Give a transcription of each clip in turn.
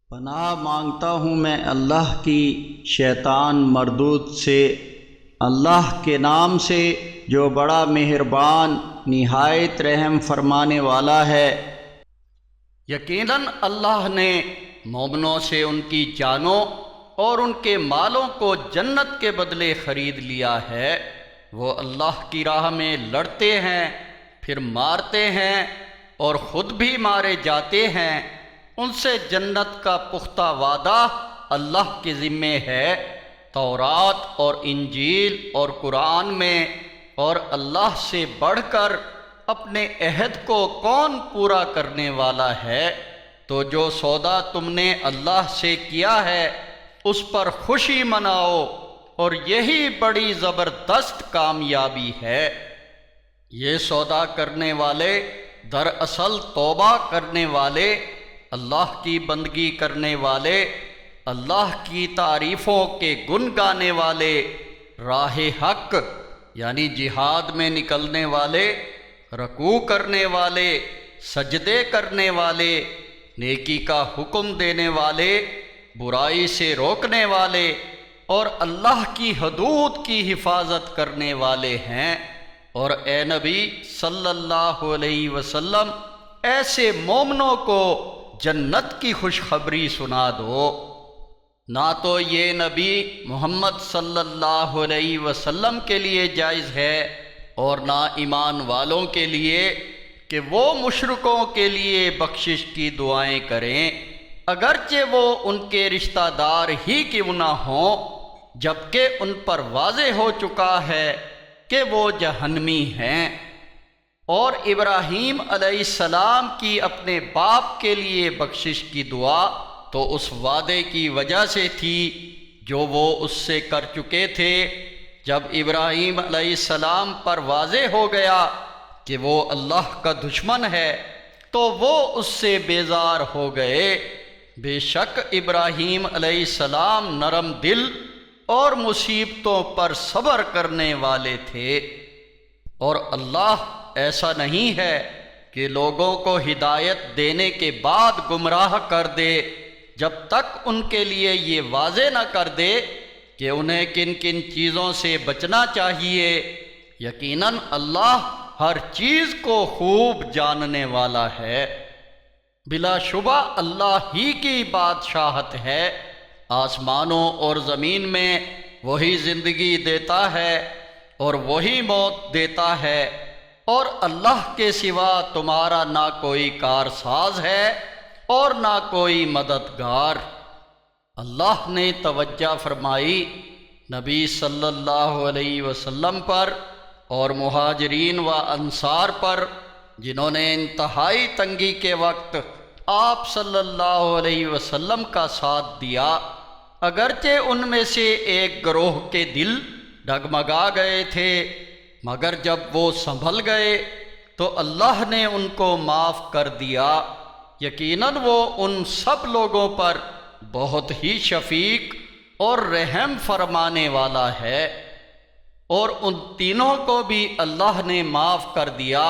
پناہ مانگتا ہوں میں اللہ کی شیطان مردود سے، اللہ کے نام سے جو بڑا مہربان نہایت رحم فرمانے والا ہے۔ یقیناً اللہ نے مومنوں سے ان کی جانوں اور ان کے مالوں کو جنت کے بدلے خرید لیا ہے۔ وہ اللہ کی راہ میں لڑتے ہیں، پھر مارتے ہیں اور خود بھی مارے جاتے ہیں، ان سے جنت کا پختہ وعدہ اللہ کے ذمے ہے۔ تورات اور انجیل اور قرآن میں، اور اللہ سے بڑھ کر اپنے عہد کو کون پورا کرنے والا ہے؟ تو جو سودا تم نے اللہ سے کیا ہے اس پر خوشی مناؤ، اور یہی بڑی زبردست کامیابی ہے۔ یہ سودا کرنے والے دراصل توبہ کرنے والے، اللہ کی بندگی کرنے والے، اللہ کی تعریفوں کے گن گانے والے، راہ حق یعنی جہاد میں نکلنے والے، رکوع کرنے والے، سجدے کرنے والے، نیکی کا حکم دینے والے، برائی سے روکنے والے، اور اللہ کی حدود کی حفاظت کرنے والے ہیں۔ اور اے نبی صلی اللہ علیہ وسلم، ایسے مومنوں کو جنت کی خوشخبری سنا دو۔ نہ تو یہ نبی محمد صلی اللہ علیہ وسلم کے لیے جائز ہے اور نہ ایمان والوں کے لیے کہ وہ مشرکوں کے لیے بخشش کی دعائیں کریں، اگرچہ وہ ان کے رشتہ دار ہی کیوں نہ ہوں، جبکہ ان پر واضح ہو چکا ہے کہ وہ جہنمی ہیں۔ اور ابراہیم علیہ السلام کی اپنے باپ کے لیے بخشش کی دعا تو اس وعدے کی وجہ سے تھی جو وہ اس سے کر چکے تھے۔ جب ابراہیم علیہ السلام پر واضح ہو گیا کہ وہ اللہ کا دشمن ہے تو وہ اس سے بیزار ہو گئے۔ بے شک ابراہیم علیہ السلام نرم دل اور مصیبتوں پر صبر کرنے والے تھے۔ اور اللہ ایسا نہیں ہے کہ لوگوں کو ہدایت دینے کے بعد گمراہ کر دے جب تک ان کے لیے یہ واضح نہ کر دے کہ انہیں کن کن چیزوں سے بچنا چاہیے۔ یقیناً اللہ ہر چیز کو خوب جاننے والا ہے۔ بلا شبہ اللہ ہی کی بادشاہت ہے، آسمانوں اور زمین میں وہی زندگی دیتا ہے اور وہی موت دیتا ہے، اور اللہ کے سوا تمہارا نہ کوئی کارساز ہے اور نہ کوئی مددگار۔ اللہ نے توجہ فرمائی نبی صلی اللہ علیہ وسلم پر اور مہاجرین و انصار پر، جنہوں نے انتہائی تنگی کے وقت آپ صلی اللہ علیہ وسلم کا ساتھ دیا، اگرچہ ان میں سے ایک گروہ کے دل ڈگمگا گئے تھے، مگر جب وہ سنبھل گئے تو اللہ نے ان کو معاف کر دیا۔ یقیناً وہ ان سب لوگوں پر بہت ہی شفیق اور رحم فرمانے والا ہے۔ اور ان تینوں کو بھی اللہ نے معاف کر دیا،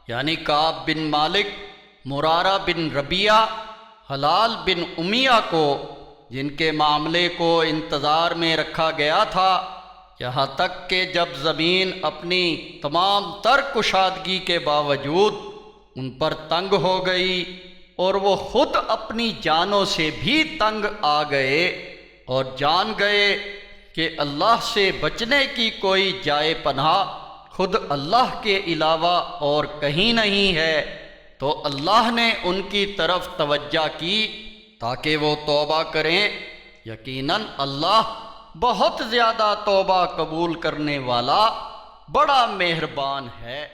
یعنی کعب بن مالک، مرارہ بن ربیعہ، حلال بن امیہ کو، جن کے معاملے کو انتظار میں رکھا گیا تھا، یہاں تک کہ جب زمین اپنی تمام تر کشادگی کے باوجود ان پر تنگ ہو گئی اور وہ خود اپنی جانوں سے بھی تنگ آ گئے اور جان گئے کہ اللہ سے بچنے کی کوئی جائے پناہ خود اللہ کے علاوہ اور کہیں نہیں ہے، تو اللہ نے ان کی طرف توجہ کی تاکہ وہ توبہ کریں۔ یقیناً اللہ بہت زیادہ توبہ قبول کرنے والا بڑا مہربان ہے۔